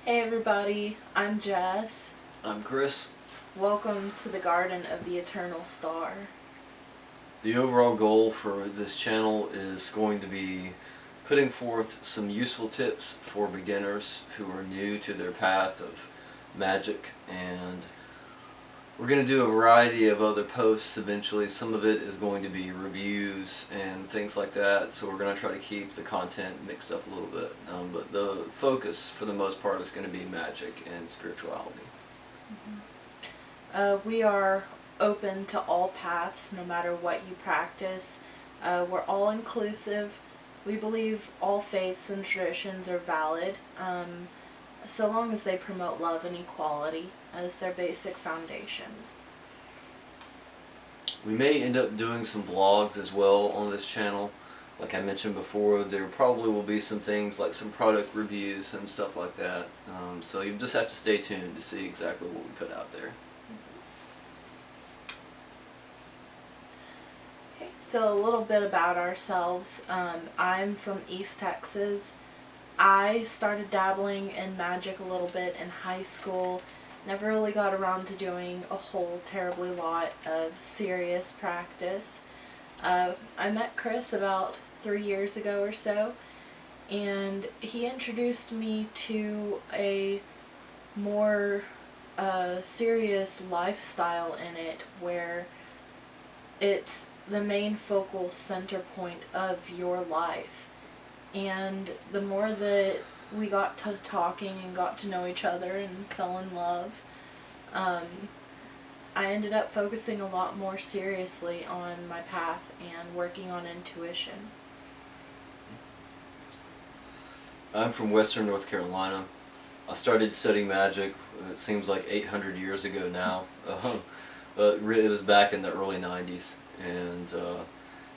Hey everybody, I'm Jess. I'm Chris. Welcome to the Garden of the Eternal Star. The overall goal for this channel is going to be putting forth some useful tips for beginners who are new to their path of magic, and we're going to do a variety of other posts eventually. Some of it is going to be reviews and things like that, so we're going to try to keep the content mixed up a little bit. But the focus for the most part is going to be magic and spirituality. We are open to all paths, no matter what you practice. We're all inclusive. We believe all faiths and traditions are valid, so long as they promote love and equality as their basic foundations. We may end up doing some vlogs as well on this channel. Like I mentioned before, there probably will be some things like some product reviews and stuff like that. So you just have to stay tuned to see exactly what we put out there. Okay, so a little bit about ourselves. I'm from East Texas. I started dabbling in magic a little bit in high school. Never really got around to doing a whole terribly lot of serious practice. I met Chris about 3 years ago or so, and he introduced me to a more serious lifestyle in it, where it's the main focal center point of your life. And the more that we got to talking and got to know each other and fell in love, I ended up focusing a lot more seriously on my path and working on intuition. I'm from Western North Carolina. I started studying magic, it seems like 800 years ago now. But it was back in the early 90s. And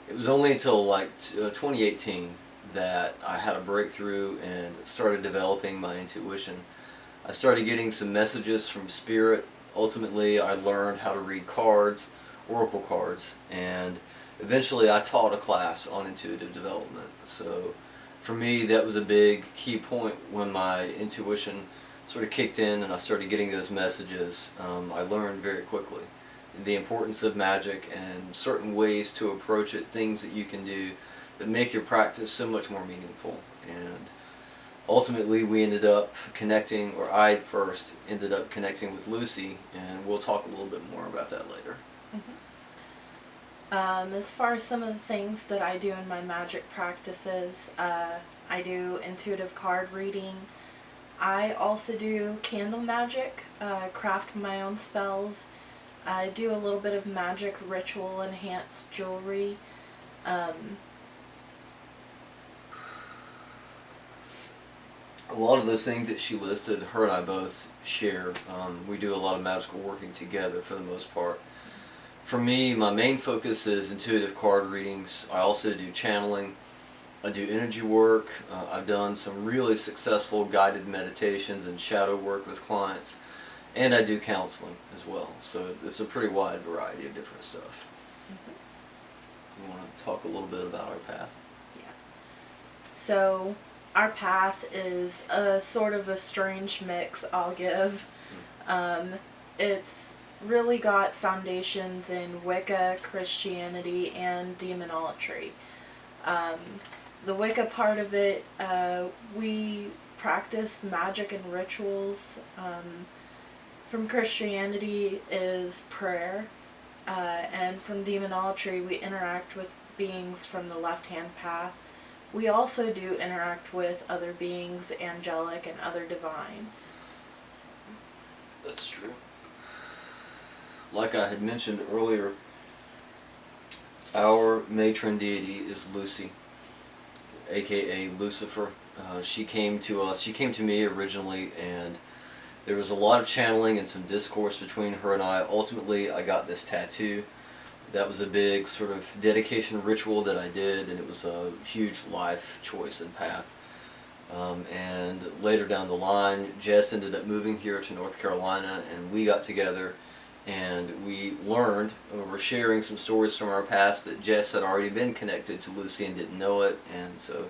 it was only until like 2018 that I had a breakthrough and started developing my intuition. I started getting some messages from spirit. Ultimately, I learned how to read cards, oracle cards, and eventually I taught a class on intuitive development. So for me, that was a big key point when my intuition sort of kicked in and I started getting those messages. I learned very quickly the importance of magic and certain ways to approach it, things that you can do that make your practice so much more meaningful. And ultimately we ended up connecting, or I first ended up connecting with Lucy, and we'll talk a little bit more about that later. As far as some of the things that I do in my magic practices, I do intuitive card reading. I also do candle magic, craft my own spells. I do a little bit of magic ritual enhanced jewelry. A lot of those things that she listed, her and I both share. We do a lot of magical working together for the most part. For me, my main focus is intuitive card readings. I also do channeling. I do energy work. I've done some really successful guided meditations and shadow work with clients. And I do counseling as well. So it's a pretty wide variety of different stuff. You want to talk a little bit about our path? Yeah. So our path is a sort of a strange mix, I'll give. It's really got foundations in Wicca, Christianity, and Demonolatry. The Wicca part of it, we practice magic and rituals. From Christianity is prayer, and from Demonolatry we interact with beings from the left-hand path. We also do interact with other beings, angelic and other divine. That's true. Like I had mentioned earlier, our matron deity is Lucy, aka Lucifer. She came to us, she came to me originally, and there was a lot of channeling and some discourse between her and I. Ultimately, I got this tattoo. That was a big sort of dedication ritual that I did, and it was a huge life choice and path. And later down the line, Jess ended up moving here to North Carolina, and we got together and we learned, and we were sharing some stories from our past, that Jess had already been connected to Lucy and didn't know it. And so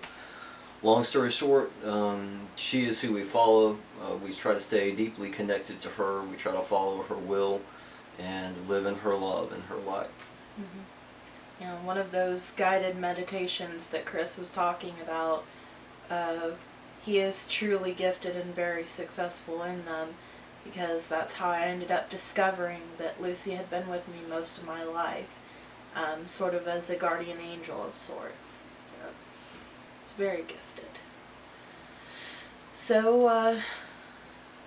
long story short, she is who we follow. We try to stay deeply connected to her. We try to follow her will and live in her love and her light. You know, one of those guided meditations that Chris was talking about, he is truly gifted and very successful in them, because that's how I ended up discovering that Lucy had been with me most of my life, sort of as a guardian angel of sorts. So it's very gifted. So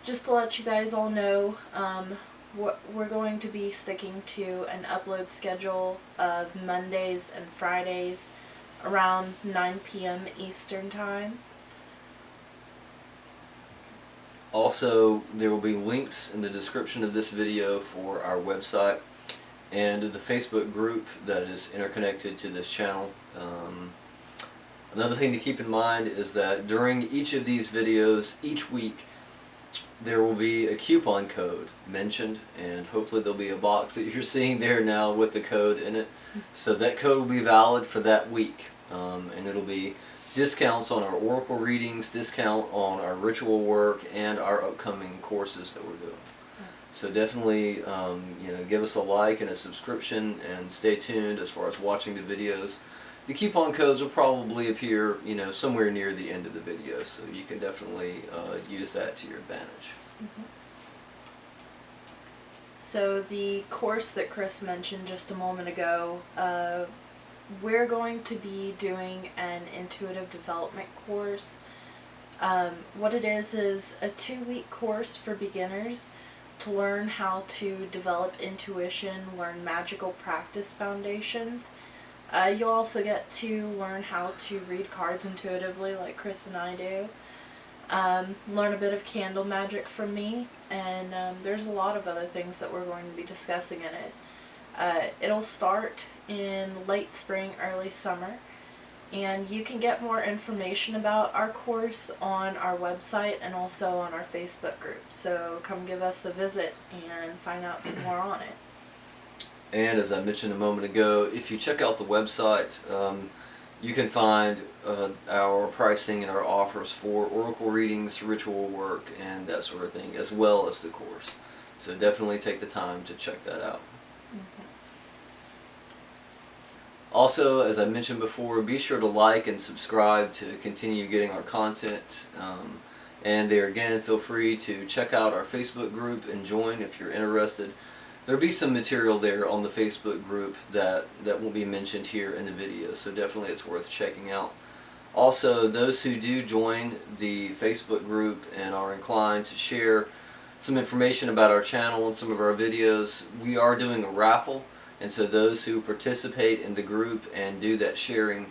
just to let you guys all know, we're going to be sticking to an upload schedule of Mondays and Fridays around 9 p.m. Eastern Time. Also, there will be links in the description of this video for our website and the Facebook group that is interconnected to this channel. Another thing to keep in mind is that during each of these videos, each week, there will be a coupon code mentioned, and hopefully there'll be a box that you're seeing there now with the code in it. So that code will be valid for that week, and it'll be discounts on our oracle readings, discount on our ritual work, and our upcoming courses that we're doing. So definitely, give us a like and a subscription, and stay tuned as far as watching the videos. The coupon codes will probably appear, somewhere near the end of the video, so you can definitely use that to your advantage. So the course that Chris mentioned just a moment ago, we're going to be doing an intuitive development course. What it is a 2-week course for beginners to learn how to develop intuition, learn magical practice foundations. You'll also get to learn how to read cards intuitively like Chris and I do. Learn a bit of candle magic from me, and there's a lot of other things that we're going to be discussing in it. It'll start in late spring, early summer, and you can get more information about our course on our website and also on our Facebook group. So come give us a visit and find out some more on it. And as I mentioned a moment ago, if you check out the website, you can find our pricing and our offers for oracle readings, ritual work, and that sort of thing, as well as the course. So definitely take the time to check that out. Also, as I mentioned before, be sure to like and subscribe to continue getting our content. And there again, feel free to check out our Facebook group and join if you're interested. There'll be some material there on the Facebook group that won't be mentioned here in the video, so definitely it's worth checking out. Also, those who do join the Facebook group and are inclined to share some information about our channel and some of our videos, we are doing a raffle, and so those who participate in the group and do that sharing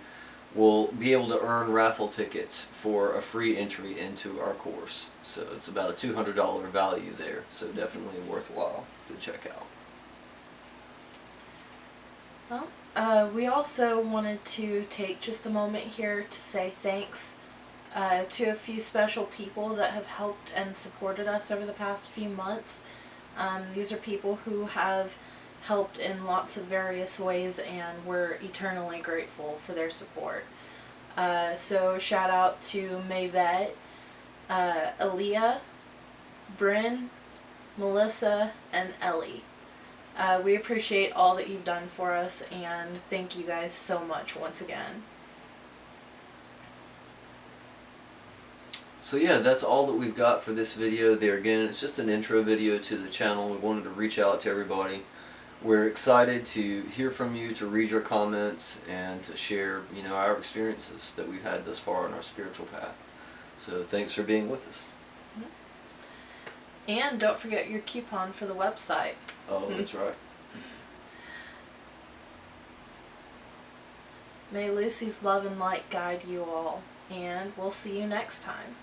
will be able to earn raffle tickets for a free entry into our course. So it's about a $200 value there, so definitely worthwhile to check out. Well, we also wanted to take just a moment here to say thanks to a few special people that have helped and supported us over the past few months. These are people who have helped in lots of various ways, and we're eternally grateful for their support. So shout out to Mayvette, Aaliyah, Bryn, Melissa, and Ellie. We appreciate all that you've done for us, and thank you guys so much once again. So yeah, that's all that we've got for this video. There again, it's just an intro video to the channel. We wanted to reach out to everybody. We're excited to hear from you, to read your comments, and to share, our experiences that we've had thus far on our spiritual path. So thanks for being with us. And don't forget your coupon for the website. Oh, that's right. May Lucy's love and light guide you all, and we'll see you next time.